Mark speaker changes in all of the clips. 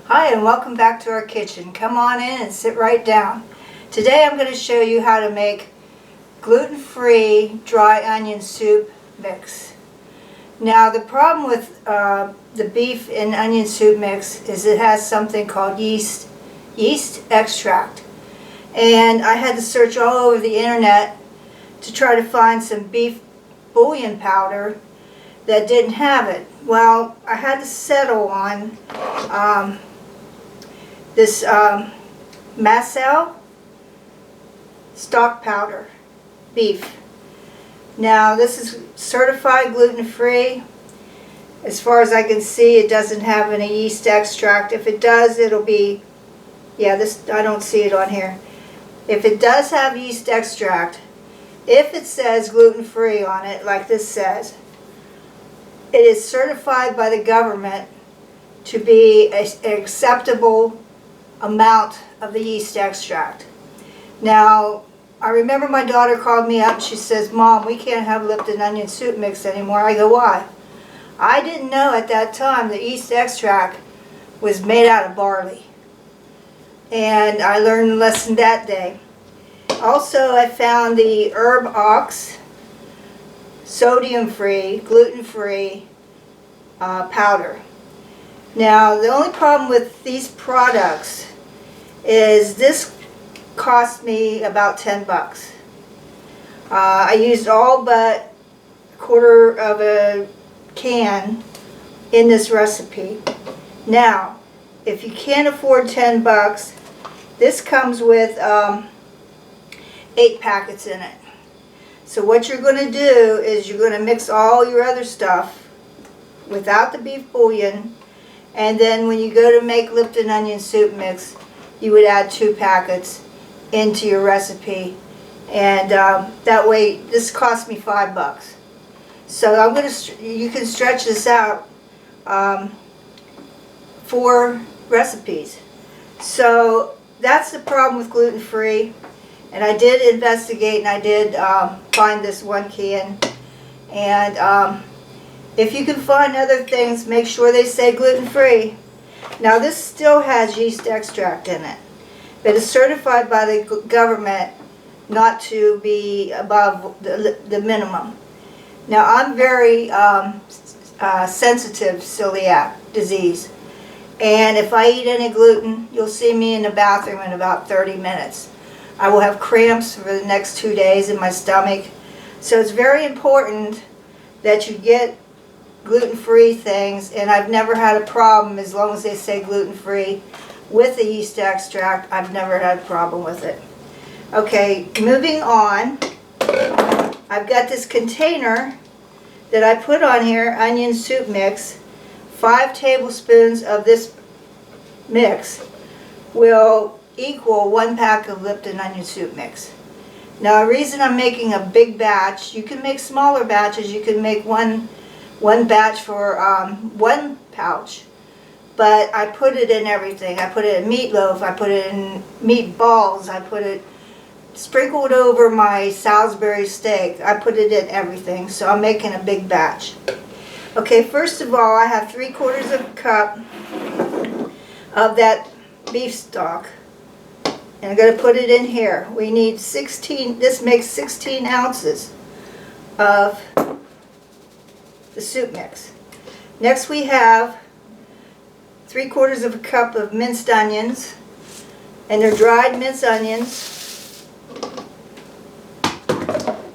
Speaker 1: Hi, and welcome back to our kitchen. Come on in and sit right down. Today I'm going to show you how to make gluten-free dry onion soup mix. Now the problem with the beef and onion soup mix is it has something called yeast extract. And I had to search all over the internet to try to find some beef bouillon powder that didn't have it. Well, I had to settle on this Massel stock powder beef. Now this is certified gluten-free. As far as I can see, it doesn't have any yeast extract. If it does, it'll be, this, I don't see it on here. If it does have yeast extract, if it says gluten-free on it, like this says, it is certified by the government to be an acceptable amount of the yeast extract. Now, I remember my daughter called me up and she says, "Mom, we can't have Lipton onion soup mix anymore." I go, "Why?" I didn't know at that time the yeast extract was made out of barley. And I learned a lesson that day. Also, I found the Herb Ox sodium-free, gluten-free powder. Now, the only problem with these products is this cost me about 10 bucks. I used all but a quarter of a can in this recipe. Now, if you can't afford 10 bucks, this comes with 8 packets in it. So what you're going to do is you're going to mix all your other stuff without the beef bouillon, and then when you go to make Lipton onion soup mix, you would add 2 packets into your recipe, and that way this cost me 5 bucks. So I'm going to, you can stretch this out 4 recipes. So that's the problem with gluten-free. And I did investigate, and I did find this 1 can. And if you can find other things, make sure they say gluten-free. Now this still has yeast extract in it, but it's certified by the government not to be above the minimum. Now I'm very sensitive celiac disease, and if I eat any gluten, you'll see me in the bathroom in about 30 minutes. I will have cramps for the next 2 days in my stomach. So it's very important that you get gluten-free things, and I've never had a problem as long as they say gluten-free with the yeast extract. I've never had a problem with it. Okay, moving on. I've got this container that I put on here, onion soup mix. 5 tablespoons of this mix will equal 1 pack of Lipton onion soup mix. Now the reason I'm making a big batch, you can make smaller batches, you can make one batch for 1 pouch, but I put it in everything. I put it in meatloaf, I put it in meatballs, I put it sprinkled over my Salisbury steak, I put it in everything, so I'm making a big batch. Okay, first of all, I have 3/4 of a cup of that beef stock. And I'm going to put it in here. We need 16, this makes 16 ounces of the soup mix. Next we have 3/4 of a cup of minced onions, and they're dried minced onions.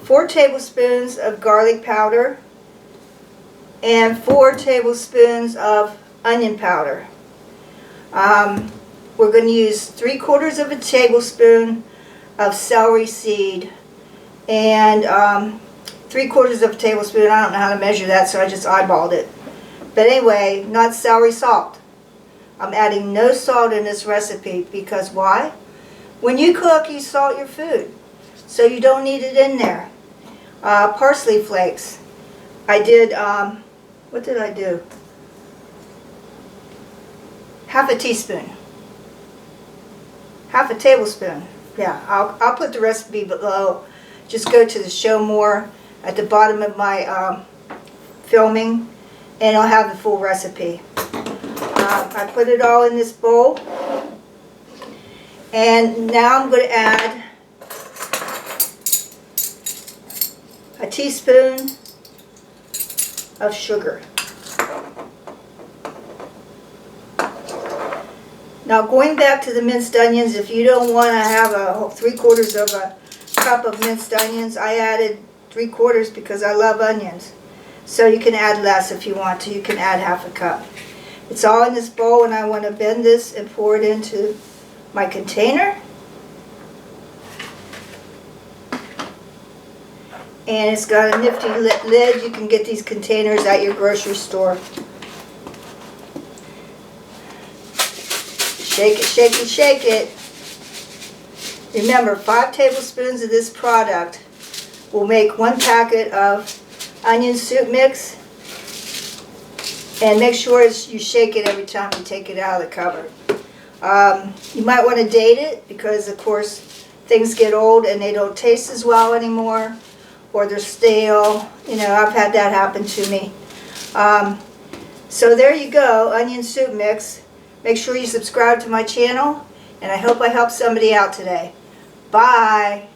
Speaker 1: 4 tablespoons of garlic powder, and 4 tablespoons of onion powder. We're going to use 3/4 of a tablespoon of celery seed, and 3/4 of a tablespoon, I don't know how to measure that, so I just eyeballed it. But anyway, not celery salt. I'm adding no salt in this recipe because why? When you cook, you salt your food, so you don't need it in there. Parsley flakes. I did, what did I do? Half a teaspoon. Half a tablespoon. Yeah, I'll put the recipe below. Just go to the show more at the bottom of my filming, and I'll have the full recipe. I put it all in this bowl. And now I'm going to add a teaspoon of sugar. Now going back to the minced onions, if you don't want to have a 3/4 of a cup of minced onions, I added 3/4 because I love onions. So you can add less if you want to. You can add half a cup. It's all in this bowl, and I want to bend this and pour it into my container. And it's got a nifty lid. You can get these containers at your grocery store. Shake it, shake it, shake it. Remember, 5 tablespoons of this product will make 1 packet of onion soup mix. And make sure you shake it every time you take it out of the cupboard. You might want to date it because, of course, things get old and they don't taste as well anymore, or they're stale. You know, I've had that happen to me. So there you go, onion soup mix. Make sure you subscribe to my channel, and I hope I helped somebody out today. Bye.